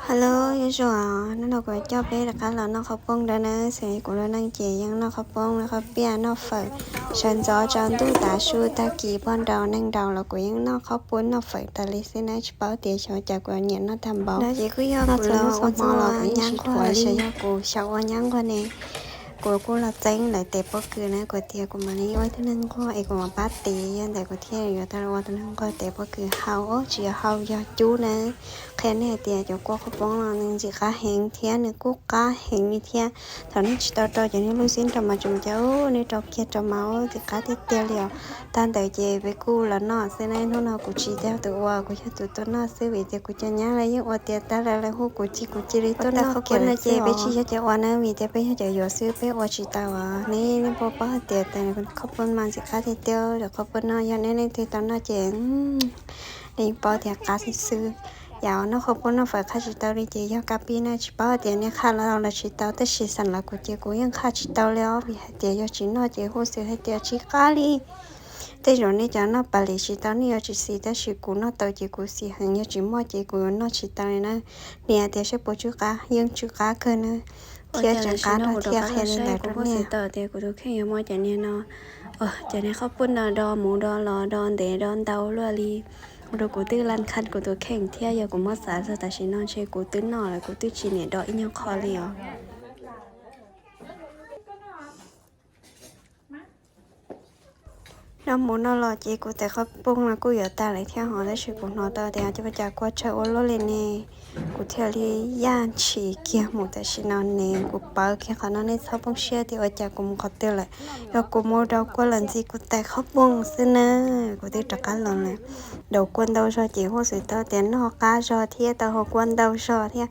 Hello, yêu rồi nó đâu có cho bé là cái là nó không bông đó nè, sẽ của nó đang chè nhưng nó không bông nó không bia nó phải sân gió trong tu ta su ta kỳ ban đầu năng đầu là của những nó không muốn nó phải ta lấy xin nó bảo tiền cho chả của nhận nó tham bảo nó chỉ có do của nó mò là cái nhang qua sẽ do của sau nhang qua nè của cô là tránh lại tệ bất cứ này của tiền của mình ơi thế nên có ai của bát tì nhưng tại của tiền người ta lo thế nên có tệ bất cứ hao chỉ hao do chú này cái này tiền cho cô không bông là nên chỉ cá hẹn thiên nên cô cá hẹn như thiên thằng nó chỉ tao cho nên lúc xin cho mà chúng cháu nên cho kia cho máu thì cá thì tiêu liều tan tại về với cô là nó sẽ này nó nào cũng chỉ theo tự qua của cho tụi tôi nó sẽ về thì của cho nhá lấy những tiền ta là hú của chị đi tôi nó không kiếm là chơi với chị cho cháu ăn nữa vì thế bây giờ giờ xưa béว่าชีตาวะนี่พอป้าเตียแต่คนเขาเป็นมันสิขาที่เตียวเดี๋ยวเขาเป็นน้อยอย่างนี้ที่ตอนน่าเจ๋งนี่ป้าเตียกาสิซื้อยาวนะเขาเป็นน้องฝ่ายขาชีตาวดีเจียกับปีน่าชีป้าเตียเนี่ยขาเราละชีตาวแต่ชีสันละกูเจียกูยังขาชีตาวแล้ววิเตียชีน้อยเจียหัวเสียให้เตียชีกาลีแต่เดี๋ยวนี้จะน่าปลีชีตาวนี่ชีสีแต่ชีกูน่าตัวเจียกูสีหันยังชีมั่วเจียกูน่าชีตาวเลยนะเนี่ยเตียชีปูจูกายังจูกาเกินนะเที่ยจังการเที่ยแค่นี้แหละทุกเนี่ยต่อเที่ยกูดูแค่ยังมอจะเนี่ยเนาะจะเนี่ยเขาปุ่นดอหมูดอลอดอนเดดอนเตาลัวลีกูดูกูตื้อลันคันกูตัวแข่งเที่ยยังกูมอสาสแต่ชินอนเชกูตื้อหน่อเลยกูตื้อชีเนี่ยดออีเนี่ยคอเลยอ่ะน้ำหมูน่ารอจีกูแต่เขาปุ้งนะกูอย่าตาเลยเที่ยวหอได้ชิกูนอต่อแต่จะไปจากกูเช่าโอโลเลนี่กูเที่ยวที่ย่านฉีเกียหมูแต่ชินอนนี่กูเปิดแค่ขนาดนี้เขาปุ้งเชื่อที่ว่าจากกูมึงเขาเตี้ยเลยแล้วกูโมดาวกูหลังจีกูแต่เขาปุ้งซินะกูที่จักรหลังเลยเดี๋ยวกวนดาวชอจีหัวสุดต่อแต่นอกกาชอเที่ยแต่หัวกวนดาวชอเที่ย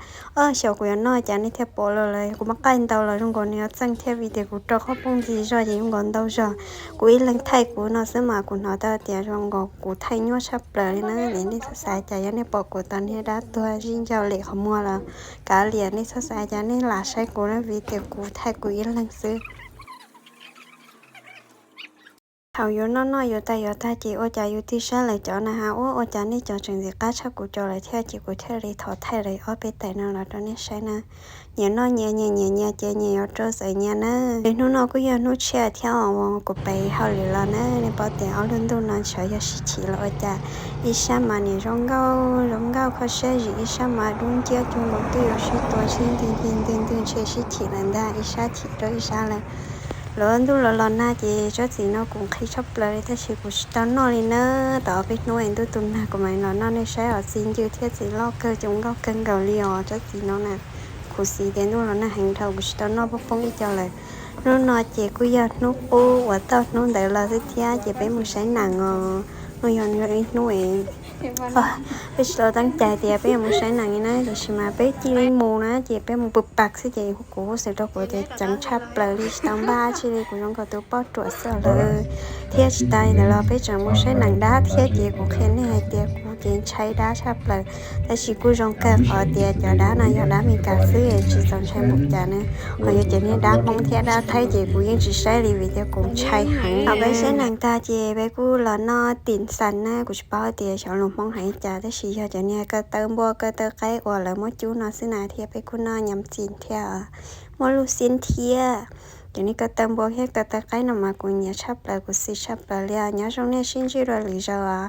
เฉียวกูยังน้อยจากนี่เที่ยวโปเลยกูมาใกล้ดาวเลยทุกคนเนี่ยจังเที่ยววิดีโอกูจะเขาปุ้งจีชอจีทุกคนดาวชอกูอีหลังไทยกูเนาะซึ่งมากูนอต่อแต่ช่วงกูไทยยัวชับเลยนะเรียนที่สายใจยันในปอกกูตอนนี้ได้ตัวจริงเจ้าเล็กขมัวแล้วการเรียนในสายใจนี่หลาใช้กูนะวิเดียวกูไทยกูอีหลังซื้อเขาอยู่น้อยอยู่แต่อยู่ท่าจีโอจ่าอยู่ที่ชั้นเลยเจ้านะฮะโอจ่านี่เจ้าจึงจะกล้าชักกูเจ้าเลยเที่ยวจีกูเที่ยวเลยถอดไทยเลยไปแต่นั่นเราตอนนี้ใช่นะเนี่ยน้อยเนี่ยเจเนี่ยเจ้าใส่เนี่ยนะเดี๋ยวนู้นกูยังนู้นเชียเที่ยววงกูไปเขาเลยแล้วนะในปอเตียเอาเรื่องตัวนั้นเฉยสิทีแล้วจ่าอีช่างมาเนี่ยร้องเก้าเขาเชื่ออีช่างมาดุ้งเจ้าจงลงตัวอยู่สิตัวชิ้นตื่นเชื่อสิทีนั่นได้อีช่าทีแล้วอีช่าเลยlớn tu lớn na chị cho chị nó cũng khi shop lại thế chị cũng tao nó đi nữa tao biết nuôi anh tôi tuần nào của mày nó nên sẽ ở xin chưa thiết chị lo cơ chúng có cân gạo liò cho chị nó nè của chị đến tu lớn na hành thầu của tao nó bốc phong đi cho lại nó chị cứ giờ nó u và tao nó để là thế thia chị bé một sáng nặng nó dọn rồi nuôi bây giờตั้งใจเตียไปยังไม่ใช่หนังนี่นะเดี๋ยวชิมาไปจีนมูนะเจียไปมูปุบปักสิเจียกูเสร็จแล้วกูจะจังชับเปลือยตั้งบ้าชิเลยกูต้องก็ตัวป้อตรวจเสื้อเลยเทียชิตายเดี๋ยวเราไปจังไม่ใช่หนังด้าเทียเจียกูแค่นี้ให้เตียกูจะใช้ด้าชับเปลือยแต่ชิกูจงเกิดเตียจะด้านะอย่าด้ามีการซื้อชิจงใช้บุกจานะพอจะเจนี่ด้ามองเทียด้าไทยเจียกูยังจะใช้รีวิวเจียกูใช้หังเอาไปใช้หนังตาเจียไปกูหล่อนอติ่นสันนะกูจะป้อเตียชาวลงมองหายจ่าได้ชีcho cho nên cái tôm bò cái tơ cái hoặc là mỗi chú nó xin nào thì phải cô nó nhắm xin theo mỗi lúc xin theo cho nên cái tôm bò hết cái tơ cái nào mà cô nhớ chấp lại cô xin chấp lại liền nhớ trong này xin chữ rồi lý do à